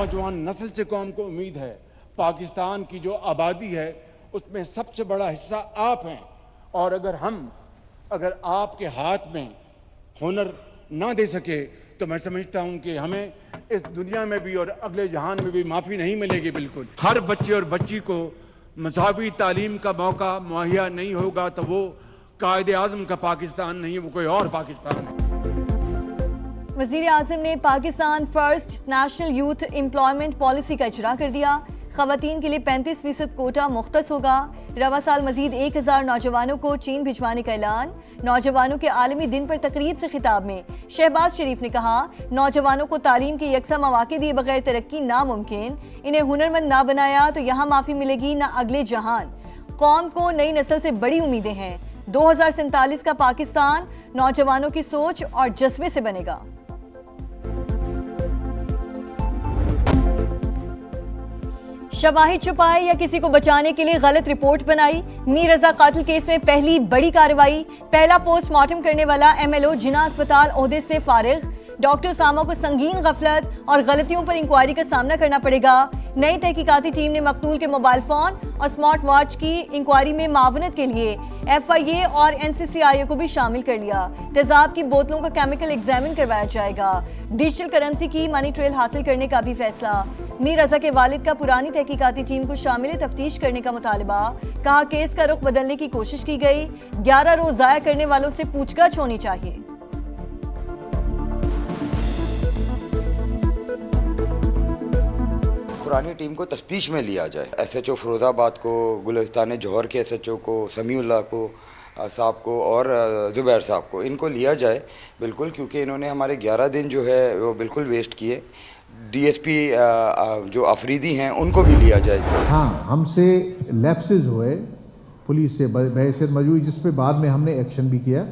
नौजवान नस्ल से कौम को उम्मीद है। पाकिस्तान की जो आबादी है उसमें सबसे बड़ा हिस्सा आप हैं, और अगर आपके हाथ में हुनर ना दे सके तो मैं समझता हूं कि हमें इस दुनिया में भी और अगले जहान में भी माफ़ी नहीं मिलेगी। बिल्कुल हर बच्चे और बच्ची को मज़हबी तालीम का मौका मुहैया नहीं होगा तो वो कायदे आज़म का पाकिस्तान नहीं, वो कोई और पाकिस्तान है। वज़ीर आज़म ने Pakistan first national youth employment policy का इजरा कर दिया। ख़वातीन के लिए 35% कोटा मुख्तस होगा। रवा साल मजीद 1000 नौजवानों को चीन भिजवाने का ऐलान। नौजवानों के आलमी दिन पर तकरीब से खिताब में शहबाज शरीफ ने कहा, नौजवानों को तालीम के यकसा मौके दिए बगैर तरक्की नामुमकिन। इन्हें हुनरमंद ना बनाया तो यहाँ माफ़ी मिलेगी ना अगले जहान। कौम को नई नस्ल से बड़ी उम्मीदें हैं। 2047 का पाकिस्तान नौजवानों की सोच और जज्बे से बनेगा। शवाहिद छुपाए या किसी को बचाने के लिए गलत रिपोर्ट बनाई। मीर रजा कातिल केस में पहली बड़ी कार्रवाई। पहला पोस्टमार्टम करने वाला MLO जिना अस्पताल ओहदे से फारिग। डॉक्टर उसामा को संगीन गफलत और गलतियों पर इंक्वायरी का सामना करना पड़ेगा। नई तहकीकाती टीम ने मकतूल के मोबाइल फोन और स्मार्ट वॉच की इंक्वायरी में मावनत के लिए FIA और NCCIO को भी शामिल कर लिया। तेजाब की बोतलों का केमिकल एग्जामिन करवाया जाएगा। डिजिटल करेंसी की मनी ट्रेल हासिल करने का भी फैसला। मीर रजा के वालिद का पुरानी तहकीकाती टीम को शामिल तफ्तीश करने का मुतालबा। कहा, केस का रुख बदलने की कोशिश की गई। 11 रोज जाया करने वालों से पूछताछ होनी चाहिए। पुरानी टीम को तफ्तीश में लिया जाए। SHO फिरोजाबाद को, गुलिस्तान जौहर के SHO को, समीउल्लाह को साहब को और ज़ुबैर साहब को, इनको लिया जाए बिल्कुल, क्योंकि इन्होंने हमारे 11 दिन जो है वो बिल्कुल वेस्ट किए। DSP जो अफरीदी हैं उनको भी लिया जाए। हाँ, हमसे लैप्सेस हुए पुलिस से बहस मौजूद, जिस पे बाद में हमने एक्शन भी किया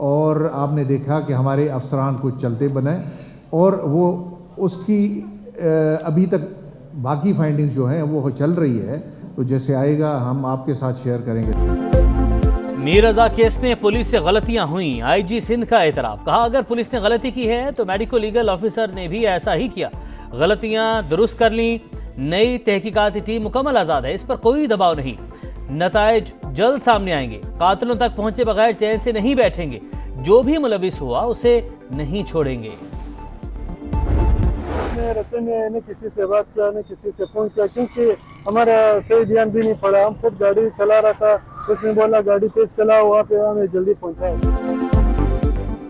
और आपने देखा कि हमारे अफसरान कुछ चलते बने और वो उसकी अभी तक बाकी फाइंडिंग्स जो हैं वो चल रही है, तो जैसे आएगा हम आपके साथ शेयर करेंगे। मीर रजा केस में पुलिस से गलतियां हुई। IG सिंध का एतराफ़। कहा, अगर पुलिस ने गलती की है तो मेडिको लीगल ऑफिसर ने भी ऐसा ही किया। गलतियां दुरुस्त कर ली। नई तहकीकाती टीम मुकम्मल आज़ाद है, इस पर कोई दबाव नहीं। नताइज जल्द सामने आएंगे। कातिलों तक पहुंचे बगैर चैन से नहीं बैठेंगे। जो भी मुलविस हुआ उसे नहीं छोड़ेंगे। रास्ते में न किसी से बात किया न किसी से फोन किया, क्योंकि हमारा सही ध्यान भी नहीं पड़ा। हम खुद गाड़ी चला रहा था, उसने बोला गाड़ी तेज चलाओ, वहाँ पे हमें जल्दी पहुँचा।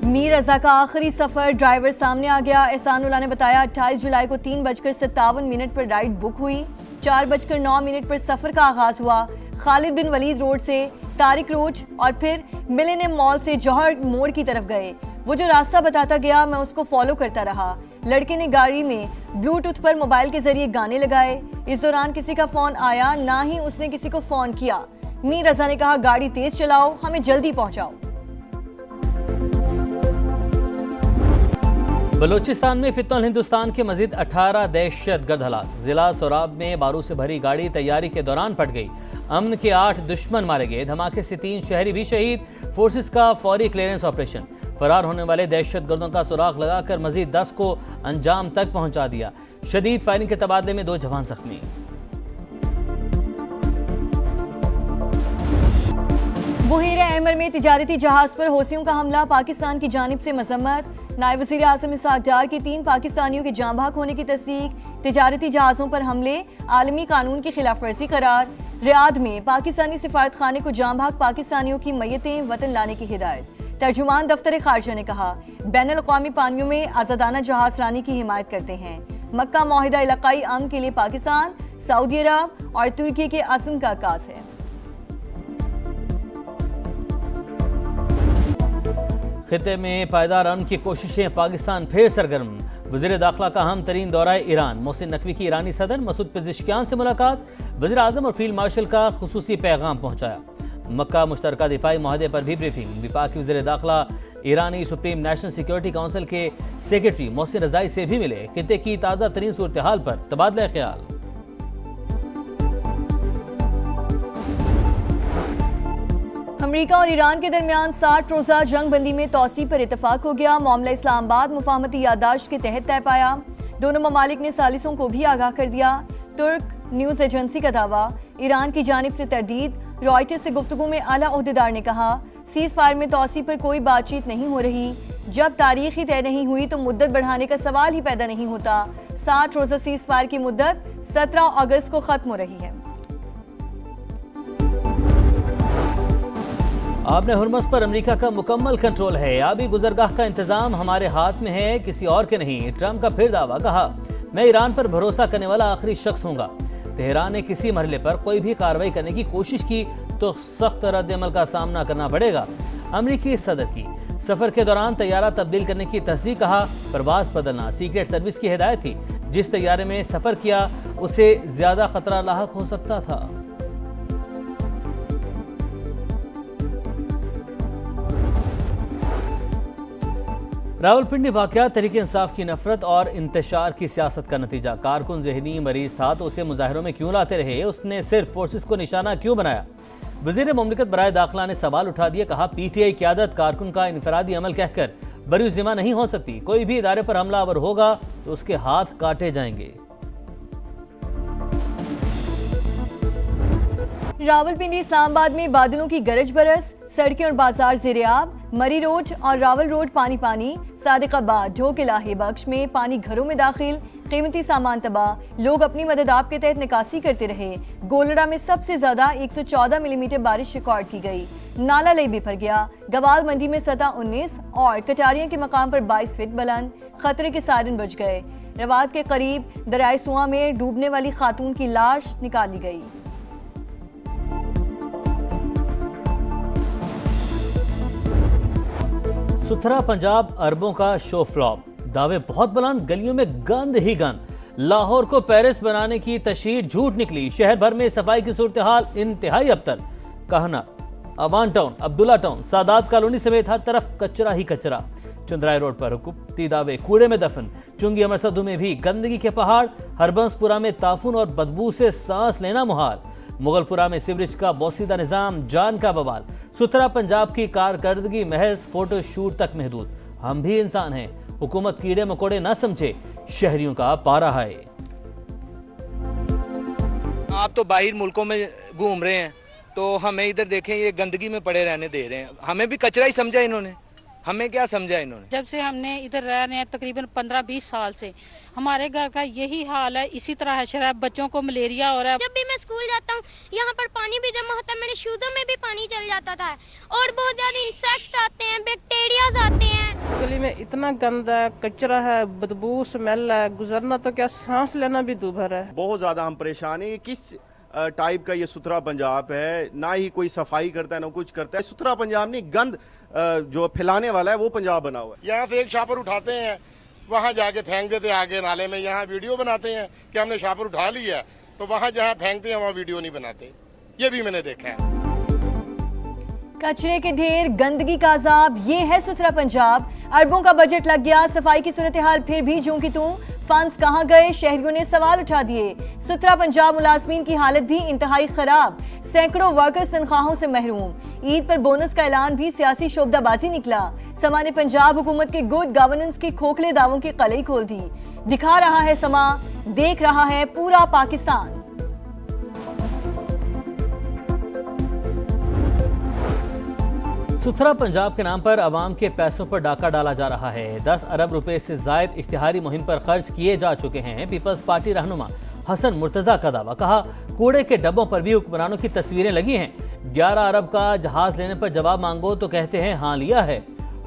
मीर रजा का आखिरी सफर ड्राइवर सामने आ गया। एहसानुल्लाह ने बताया, 28 जुलाई को 3:57 पर राइड बुक हुई। 4:09 पर सफर का आगाज हुआ। खालिद बिन वलीद रोड से तारिक रोड और फिर मिलेनियम मॉल से जौहर मोड़ की तरफ गए। वो जो रास्ता बताता गया मैं उसको फॉलो करता रहा। लड़के ने गाड़ी में ब्लूटूथ पर मोबाइल के जरिए गाने लगाए। इस दौरान किसी का फोन आया, ना ही उसने किसी को फोन किया। मीर रजा ने कहा, गाड़ी तेज चलाओ, हमें जल्दी पहुंचाओ। बलूचिस्तान में फितनल हिंदुस्तान के मजीद 18 दहशतगर्द हलाक। जिला सोराब में बारूद से भरी गाड़ी तैयारी के दौरान फट गई। अमन के 8 दुश्मन मारे गए। धमाके से 3 शहरी भी शहीद। फोर्सेस का फौरी क्लियरेंस ऑपरेशन। फरार होने वाले दहशतगर्दों का सुराग लगाकर मजीद 10 को अंजाम तक पहुंचा दिया। शदीद फायरिंग के तबादले में 2 जवान जख्मी। बुहेरा अहमर में तिजारती जहाज पर हौसियों का हमला। पाकिस्तान की जानिब से मजम्मत। नायब वज़ीर आज़म इसहाक डार की 3 पाकिस्तानियों के जाँ भाग होने की तस्दीक। तिजारती जहाज़ों पर हमले आलमी कानून की खिलाफ वर्जी करार। रियाद में पाकिस्तानी सिफारत खाने को जाँ भाग पाकिस्तानियों की मैयतें वतन लाने की हिदायत। तर्जुमान दफ्तर खारजा ने कहा, बैनुल अक़वामी पानियों में आज़ादाना जहाज रानी की हिमायत करते हैं। मक्का मुआहिदा इलाकाई अमन के लिए पाकिस्तान, सऊदी अरब और तुर्की के अज़्म का आगाज है। खिते में पायदार अमन की कोशिशें। पाकिस्तान फिर सरगर्म। वज़ीर दाखिला का अहम तरीन दौरा ईरान। मोहसिन नकवी की ईरानी सदर मसूद पेज़ेश्कियान से मुलाकात। वज़ीर आज़म और फील्ड मार्शल का खुसूसी पैगाम पहुंचाया। मक्का मुश्तरका दिफाई माहदे पर भी ब्रीफिंग। विफाकी वज़ीर दाखिला ईरानी सुप्रीम नेशनल सिक्योरिटी काउंसिल के सेक्रेटरी मोहसिन रज़ाई से भी मिले। खिते की ताज़ा तरीन सूरत हाल पर तबादला ख्याल। अमेरिका और ईरान के दरमियान 60 रोज़ा जंग बंदी में तौसी पर इतफाक हो गया। मामला इस्लामाबाद मुफाहमती यादाश्त के तहत तय पाया। दोनों ममालिक ने सालिसों को भी आगाह कर दिया। तुर्क न्यूज एजेंसी का दावा, ईरान की जानिब से तरदीद। रॉयटर्स से गुफ्तगू में आला ओहदेदार ने कहा, सीज फायर में तौसी पर कोई बातचीत नहीं हो रही। जब तारीख ही तय नहीं हुई तो मुद्दत बढ़ाने का सवाल ही पैदा नहीं होता। 60 रोजा सीज फायर की मुद्दत 17 अगस्त को खत्म हो रही है। आपने हुर्मस पर अमेरिका का मुकम्मल कंट्रोल है। आबी गुजरगाह का इंतजाम हमारे हाथ में है, किसी और के नहीं। ट्रंप का फिर दावा, कहा मैं ईरान पर भरोसा करने वाला आखिरी शख्स हूंगा। तेहरान ने किसी मरहले पर कोई भी कार्रवाई करने की कोशिश की तो सख्त रद्द-ए-अमल का सामना करना पड़ेगा। अमेरिकी सदर की सफर के दौरान तैयारा तब्दील करने की तस्दीक, कहा परवाज बदलना सीक्रेट सर्विस की हिदायत थी। जिस तैयारे में सफर किया उसे ज्यादा खतरा लाहक हो सकता था। रावलपिंडी वाकया तहरीक इंसाफ की नफरत और इंतशार की सियासत का नतीजा। कारकुन जहनी मरीज था तो उसे मुजाहिरों में क्यों लाते रहे? उसने सिर्फ फोर्सेस को निशाना क्यों बनाया? वजीर मुमलिकत बराए दाखिला ने सवाल उठा दिए, कहा पीटीआई क़यादत कारकुन का इनफरादी अमल कहकर बरीज़िम्मा नहीं हो सकती। कोई भी इदारे पर हमलावर होगा तो उसके हाथ काटे जाएंगे। रावलपिंडी इस्लामाबाद में बादलों की गरज बरस, सड़कें और बाजार ज़ेरे-आब। मरी रोड और रावल रोड पानी पानी। सादिकाबाद ढोक इलाही बख्श में पानी घरों में दाखिल, कीमती सामान तबाह। लोग अपनी मदद आप के तहत निकासी करते रहे। गोलड़ा में सबसे ज्यादा 114 मिलीमीटर बारिश रिकॉर्ड की गई। नाला लई भी भर गया। गवाल मंडी में सतह 19 और कटारिया के मकाम पर 22 फीट बुलंद। खतरे के सायरन बुझ गए। रवात के करीब दरियाए सुआ में डूबने वाली खातून की लाश निकाली गई। सुथरा पंजाब अरबों का शो फ्लॉप। दावे बहुत बुलंद, गलियों में गंद ही गंद। लाहौर को पेरिस बनाने की तशहीर झूठ निकली। शहर भर में सफाई की सूरत हाल इंतहाई अबतर। कहना Awan town, Abdullah town, Sadaat colony समेत हर तरफ कचरा ही कचरा। चंद्राई रोड पर हुकूमती दावे कूड़े में दफन। चुंगी अमरसदू में भी गंदगी के पहाड़। हरबंसपुरा में ताफून और बदबू से सांस लेना मुहाल। मुगलपुरा में सीवरेज का बोसीदा निजाम जान का बवाल। सुथरा पंजाब की कारकर्दगी महज फोटो शूट तक महदूद। हम भी इंसान हैं, हुकूमत कीड़े मकोड़े न समझे, शहरियों का पारा है। आप तो बाहर मुल्कों में घूम रहे हैं तो हमें इधर देखें ये गंदगी में पड़े रहने दे रहे हैं। हमें भी कचरा ही समझा इन्होंने, हमें क्या समझा इन्होंने। जब से हमने इधर रह रहे हैं तकरीबन 15-20 साल से हमारे घर का यही हाल है। इसी तरह है, शराब बच्चों को मलेरिया हो रहा है। जब भी मैं स्कूल जाता हूँ यहाँ पर पानी भी जमा होता है, मेरे शूज़ों में भी पानी चल जाता था और बहुत ज्यादा इंसेक्ट्स आते हैं, बैक्टीरियाज आते हैं। गली में इतना गंदा है, कचरा है, बदबू स्मेल है, गुजरना तो क्या सांस लेना भी दूभर है। बहुत ज्यादा हम परेशान है। किस टाइप का ये सुथरा पंजाब है? ना ही कोई सफाई करता है ना कुछ करता है। सुथरा पंजाब नहीं, गंद जो फैलाने वाला है वो पंजाब बना हुआ है। यहाँ से एक शापर उठाते हैं, वहाँ जाके फेंक देते हैं आगे नाले में। यहाँ वीडियो बनाते हैं कि हमने शापर उठा लिया, तो वहाँ जहाँ फेंकते हैं वहाँ वीडियो नहीं बनाते। ये भी मैंने देखा है। कचरे के ढेर, गंदगी का अजाब, ये है सुथरा पंजाब। अरबों का बजट लग गया, सफाई की सूरत हाल फिर भी झूम की तू। फंड्स कहां गए? शहरियों ने सवाल उठा दिए। सुथरा पंजाब मुलाजमीन की हालत भी इंतहाई खराब। सैकड़ों वर्कर्स तनख्वाहों से महरूम। ईद पर बोनस का ऐलान भी सियासी शोबदाबाजी निकला। समा ने पंजाब हुकूमत के गुड गवर्नेंस के खोखले दावों की कलई खोल दी। दिखा रहा है समा, देख रहा है पूरा पाकिस्तान। सुथरा पंजाब के नाम पर अवाम के पैसों पर डाका डाला जा रहा है। 10 अरब रुपए से जायद इश्तिहारी मुहिम पर खर्च किए जा चुके हैं। पीपल्स पार्टी रहनुमा हसन मुर्तजा का दावा, कहा कूड़े के डब्बों पर भी हुक्मरानों की तस्वीरें लगी हैं। 11 अरब का जहाज लेने पर जवाब मांगो तो कहते हैं हाँ लिया है।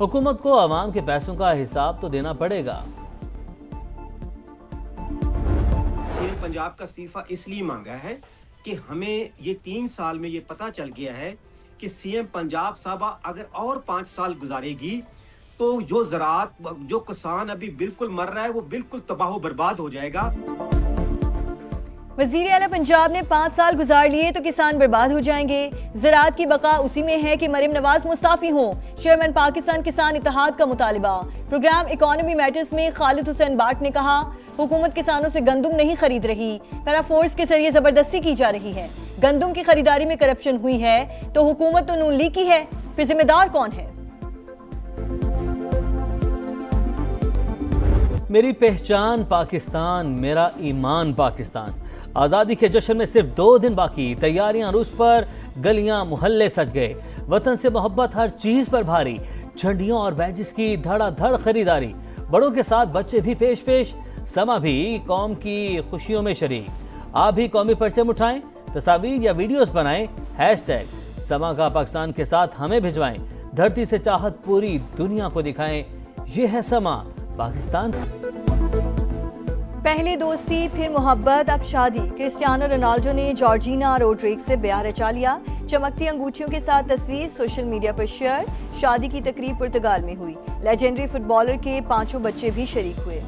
हुकूमत को अवाम के पैसों का हिसाब तो देना पड़ेगा। सीएम पंजाब का इस्तीफा इसलिए मांगा है कि हमें ये 3 साल में ये पता चल गया है कि सीएम पंजाब साहबा अगर और 5 साल गुजारेगी तो जो ज़राअत, जो किसान अभी बिल्कुल मर रहा है वो बिल्कुल तबाह बर्बाद हो जाएगा। वज़ीर आला पंजाब ने 5 साल गुजार लिए तो किसान बर्बाद हो जाएंगे। ज़राअत की बका उसी में है कि मरियम नवाज मुस्ताफी हों। चेयरमैन पाकिस्तान किसान इत्तेहाद का मुतालिबा। प्रोग्राम इकोनॉमी मैटर्स में खालिद हुसैन बाट ने कहा हुकूमत किसानों से गंदुम नहीं खरीद रही, पैराफोर्स के जरिए जबरदस्ती की जा रही है। गंदुम की खरीदारी में करप्शन हुई है तो हुकूमत तो नून लीग की है, फिर जिम्मेदार कौन है? मेरी पहचान पाकिस्तान, मेरा ईमान पाकिस्तान। आज़ादी के जश्न में सिर्फ 2 दिन बाकी, तैयारियां अरूज पर, गलियां मोहल्ले सज गए। वतन से मोहब्बत हर चीज पर भारी, झंडियों और बैजेस की धड़ाधड़ खरीदारी। बड़ों के साथ बच्चे भी पेश पेश, समा भी कौम की खुशियों में शरीक। आप भी कौमी परचम उठाएं, तस्वीर या वीडियोस बनाएं, हैशटैग समा का पाकिस्तान के साथ हमें भिजवाएं। धरती से चाहत पूरी दुनिया को दिखाएं। ये है समा पाकिस्तान। पहले दोस्ती फिर मोहब्बत अब शादी। क्रिस्टियानो रोनाल्डो ने जॉर्जिना रोड्रिग्स से ब्याह रचा लिया। चमकती अंगूठियों के साथ तस्वीर सोशल मीडिया पर शेयर। शादी की तकरीब पुर्तगाल में हुई। लेजेंडरी फुटबॉलर के 5 बच्चे भी शरीक हुए।